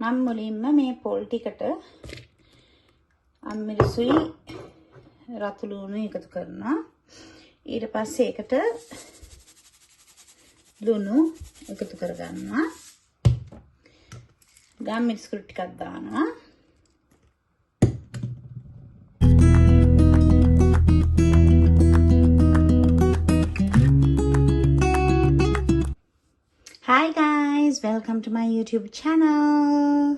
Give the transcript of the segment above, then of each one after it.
මම මුලින්ම මේ පොල් ටිකට අම්මිරිසුයි රතු ලුණු එකතු කරනවා. ඊට පස්සේ ඒකට ලුණු එකතු කරගන්නවා. ගම් මිරිස් කුඩු ටිකක් දානවා. Hi guys, welcome to my YouTube channel.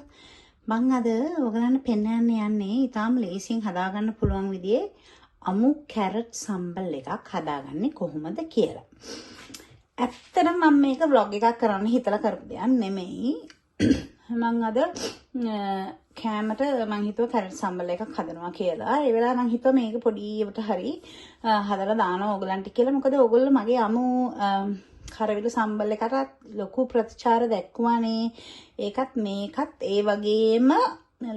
මම අද ඔයගලන්ට පෙන්වන්න යන්නේ ඊටාම ලේසියෙන් හදාගන්න පුළුවන් විදිහේ අමු කැරට් සම්බල් එකක් හදාගන්නේ කොහොමද කියලා. ඇත්තටම මම මේක vlog එකක් කරන්න හිතලා කරපු දෙයක් නෙමෙයි. මම අද කැමරට මම හිතුවා කැරට් සම්බල් එකක් හදනවා කියලා. ඒ වෙලාව මම හිතුවා මේක පොඩියට හරි හදලා දානවා ඔයගලන්ට කියලා. මොකද ඔයගොල්ලෝ මගේ අමු කරවිල සම්බල් එකට ලොකු ප්‍රතිචාර දැක්වුවානේ. ඒකත් මේකත් ඒ වගේම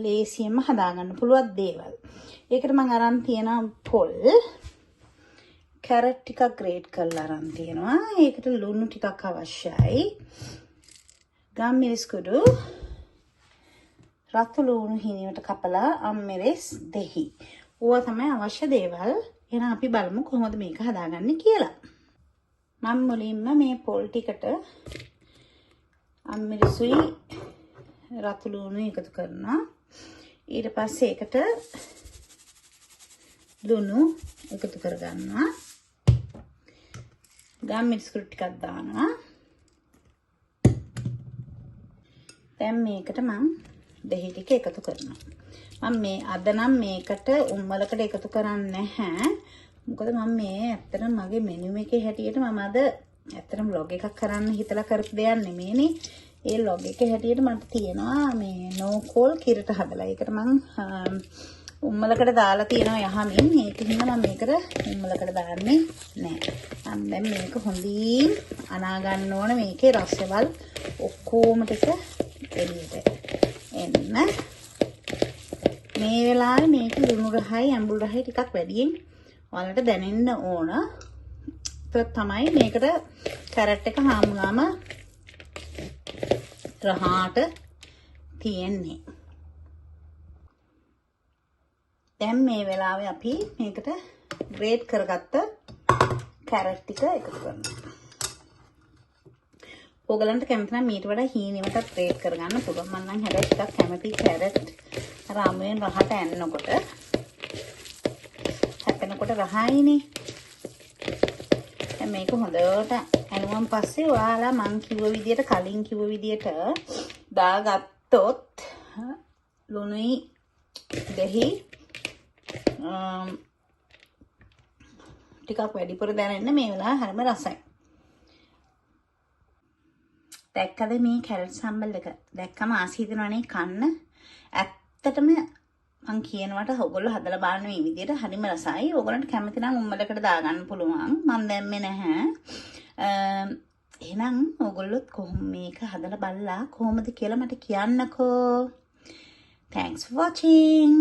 ලේසියෙන්ම හදාගන්න පුළුවන් දේවල්. ඒකට මම අරන් තියෙන පොල් කැරට් ටිකක් ග්‍රේට් කරලා අරන් තියෙනවා. ඒකට ලුණු ටිකක් අවශ්‍යයි. ගම් මිරිස් කුඩු රතු ලුණු හිණියට කපලා අම්මිරිස් දෙහි. ඕවා තමයි අවශ්‍ය දේවල්. එහෙනම් අපි බලමු කොහොමද මේක හදාගන්නේ කියලා. මම මුලින්ම මේ පොල් ටිකට අම්මිරිසුයි රතු ලුණු එකතු කරනවා. ඊට පස්සේ ඒකට ලුණු එකතු කරගන්නවා. ගම් මිරිස් කුඩු ටිකක් දානවා. දැන් මේකට මම දෙහි ටික එකතු කරනවා. මම මේ අද නම් මේකට උම්මලකට එකතු කරන්නේ නැහැ. මොකද මම මේ ඇත්තටම මගේ මෙනු එකේ හැටියට මම අද ඇත්තටම vlog එකක් කරන්න හිතලා කරපු දෙයක් නෙමෙයිනේ. ඒ vlog එකේ හැටියට මට තියෙනවා මේ no call කිරට හදලා. ඒකට මම උම්මලකට දාලා තියෙනවා යහමින්. ඒක හින්දා මම මේකට උම්මලකට දාන්නේ නැහැ. මම දැන් මේක හොඳින් අනා ගන්න ඕන. මේකේ රසවල් ඔක්කොම ටික එළියට එන්න. මේ වෙලාවේ මේක ලුණු රහයි ඇඹුල් රහයි ටිකක් වැඩියෙන් ඔයාලට දැනෙන්න ඕන. ඒක තමයි මේකට කැරට් එක හාමුනාම රහාට තියෙන්නේ. දැන් මේ වෙලාවේ අපි මේකට ග්‍රේට් කරගත්ත කැරට් ටික එකතු කරනවා. ඕගලන්ට කැමති නම් ඊට වඩා හීනෙමටත් ග්‍රේට් කරගන්න පුළුවන්. මම නම් හැබැයි ටිකක් කැමති කැරට් අර අමුයෙන් රහට ඇන්නකොට හැපෙනකොට රහයිනේ. දැන් මේක හොඳට ඇනුවන් පස්සේ ඔයාලා මං කිව්ව විදියට කලින් කිව්ව විදියට දාගත්තොත් ලුණුයි දෙහි ටිකක් වැඩිපුර දැනෙන්න මේ වෙලාව හරිම රසයි. දැක්කද මේ කැරට් සම්බල් එක? දැක්කම ආසි හිතෙනවනේ කන්න. ඇත්තටම මං කියනවට ඔයගොල්ලෝ හදලා බලන්න මේ විදියට හරිම රසයි. ඔයගොල්ලන්ට කැමති නම් උම්මලකට දාගන්න පුළුවන්. මං දැම්මේ නැහැ. එහෙනම් ඔයගොල්ලොත් කොහොම මේක හදලා බලලා කොහොමද කියලා මට කියන්නකෝ. Thanks for watching.